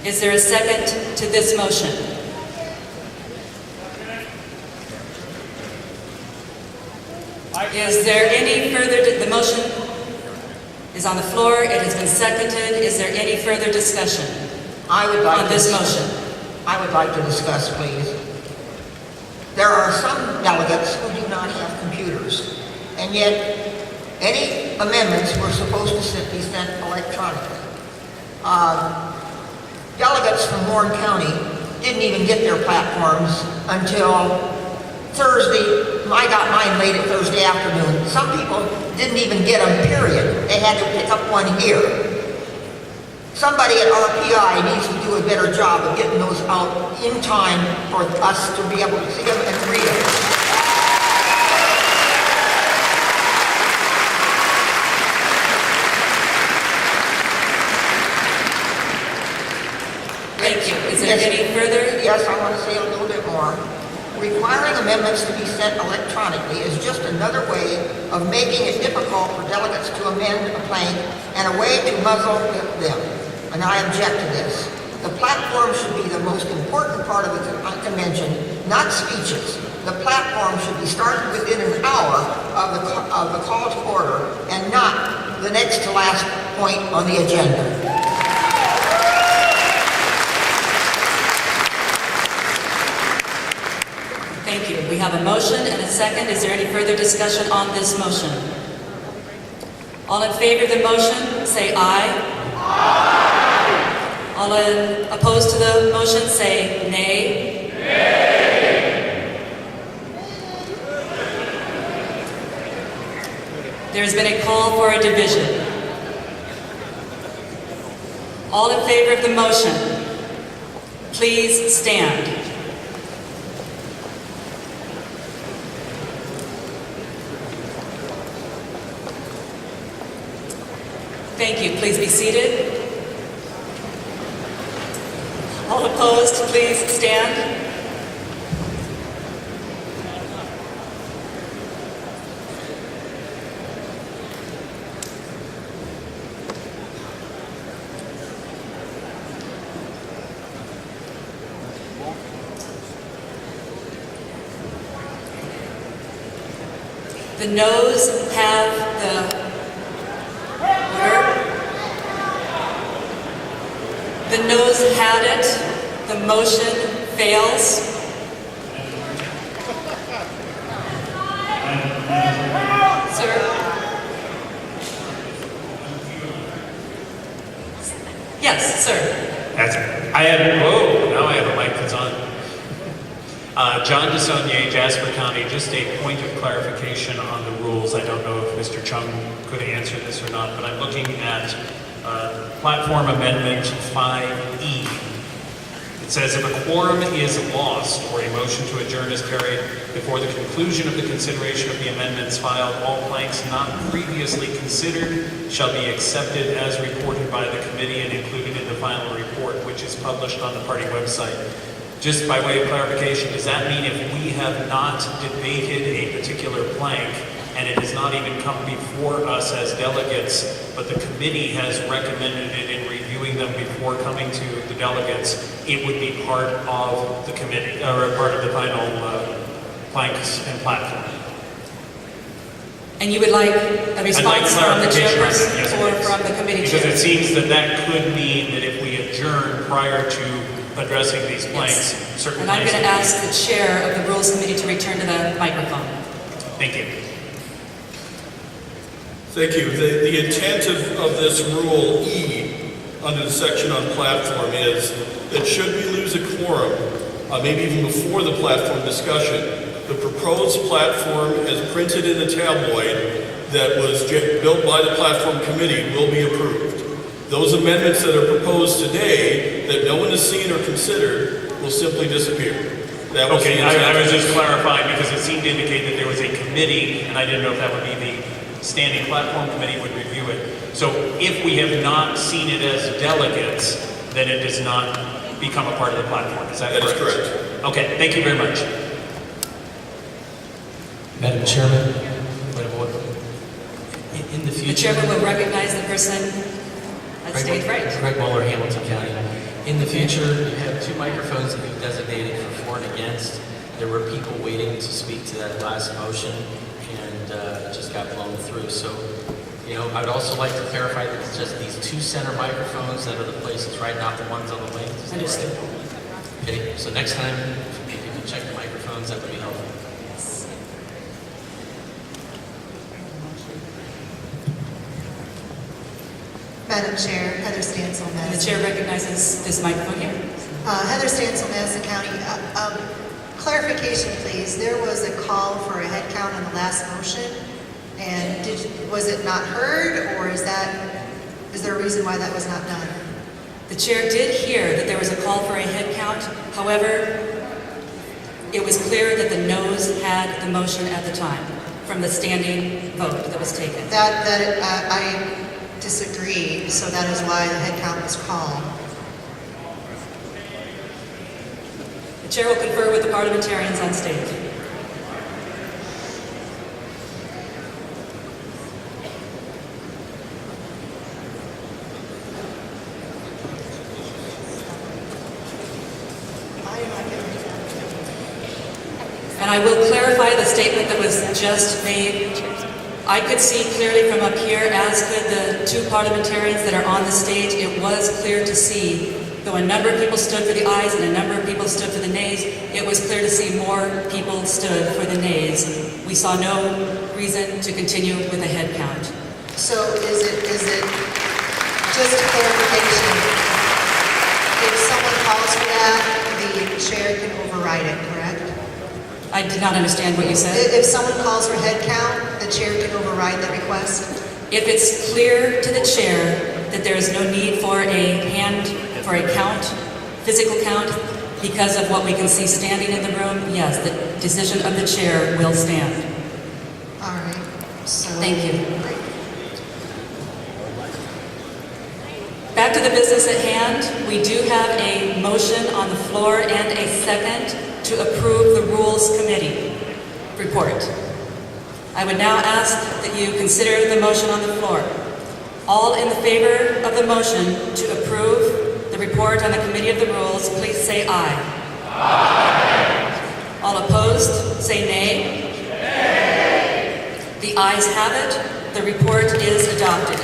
Is there a second to this motion? Is there any further, the motion is on the floor, it has been seconded. Is there any further discussion on this motion? I would like to discuss, please. There are some delegates who do not have computers, and yet any amendments were supposed to be sent electronically. Delegates from Warren County didn't even get their platforms until Thursday. I got mine late at Thursday afternoon. Some people didn't even get them, period. They had to pick up one here. Somebody at RPI needs to do a better job of getting those out in time for us to be able to see them and read them. Thank you. Is there any further? Yes, I want to say a little bit more. Requiring amendments to be sent electronically is just another way of making it difficult for delegates to amend a plank and a way to muzzle them. And I object to this. The platform should be the most important part of the convention, not speeches. The platform should be started within an hour of the call to order and not the next to last point on the agenda. Thank you. We have a motion and a second. Is there any further discussion on this motion? All in favor of the motion, say aye. Aye. All opposed to the motion, say nay. Nay. There's been a call for a division. All in favor of the motion, please stand. Thank you. Please be seated. All opposed, please stand. The noes have the The noes had it. The motion fails. Sir? Yes, sir. Now I have a mic that's on. John DeSaulnier, Jasper County, just a point of clarification on the rules. I don't know if Mr. Chung could answer this or not, but I'm looking at Platform Amendment 5E. It says, if a quorum is lost or a motion to adjourn is carried before the conclusion of the consideration of the amendments filed, all planks not previously considered shall be accepted as reported by the committee and included in the final report, which is published on the party website. Just by way of clarification, does that mean if we have not debated a particular plank and it has not even come before us as delegates, but the committee has recommended it in reviewing them before coming to the delegates, it would be part of the committee, or part of the final planks and platform? And you would like a response from the chairperson, yes, or from the committee chair? Because it seems that that could mean that if we adjourn prior to addressing these planks, yes. certain And I'm going to planks- ask the chair of the Rules Committee to return to the microphone. Thank you. Thank you. The intent of this Rule E under the section on platform is that should we lose a quorum, maybe even before the platform discussion, the proposed platform as printed in the tabloid that was built by the platform committee will be approved. Those amendments that are proposed today that no one has seen or considered will simply disappear. That was Okay, the intent. I was just clarifying because it seemed to indicate that there was a committee, and I didn't know if that would be the standing platform committee would review it. So if we have not seen it as delegates, then it does not become a part of the platform. Is that correct? That is correct. Okay, thank you very much. Madam Chairman, in the The future, chairman will recognize the person at stage right. Greg Muller, Hamilton County. In the future, you have 2 microphones that you designated for and against. There were people waiting to speak to that last motion, and it just got blown through. So, you know, I'd also like to clarify that it's just these 2 center microphones that are the places, right? Not the ones on the wings. Is that Understood. right? Okay, so next time, if you can check the microphones, that would be helpful. Madam Chair, Heather Stansel, The Madison. chair recognizes this microphone here. Heather Stansel, Madison County. Clarification, please. There was a call for a head count on the last motion, and was it not heard, or is there a reason why that was not done? The chair did hear that there was a call for a head count. However, it was clear that the noes had the motion at the time from the standing vote that was taken. I disagree, so that is why the head count was called. The chair will confer with the parliamentarians on stage. And I will clarify the statement that was just made. I could see clearly from up here, as could the 2 parliamentarians that are on the stage. It was clear to see, though a number of people stood for the ayes and a number of people stood for the nays, it was clear to see more people stood for the nays. We saw no reason to continue with a head count. So is it just a clarification? If someone calls for that, the chair can override it, correct? I did not understand what you said. If someone calls for head count, the chair can override that request? If it's clear to the chair that there is no need for a count, physical count, because of what we can see standing in the room, yes, the decision of the chair will stand. All right. So, Thank you. Great. Back to the business at hand, we do have a motion on the floor and a second to approve the Rules Committee report. I would now ask that you consider the motion on the floor. All in favor of the motion to approve the report on the Committee of the Rules, please say aye. Aye. All opposed, say nay. Nay. The ayes have it. The report is adopted.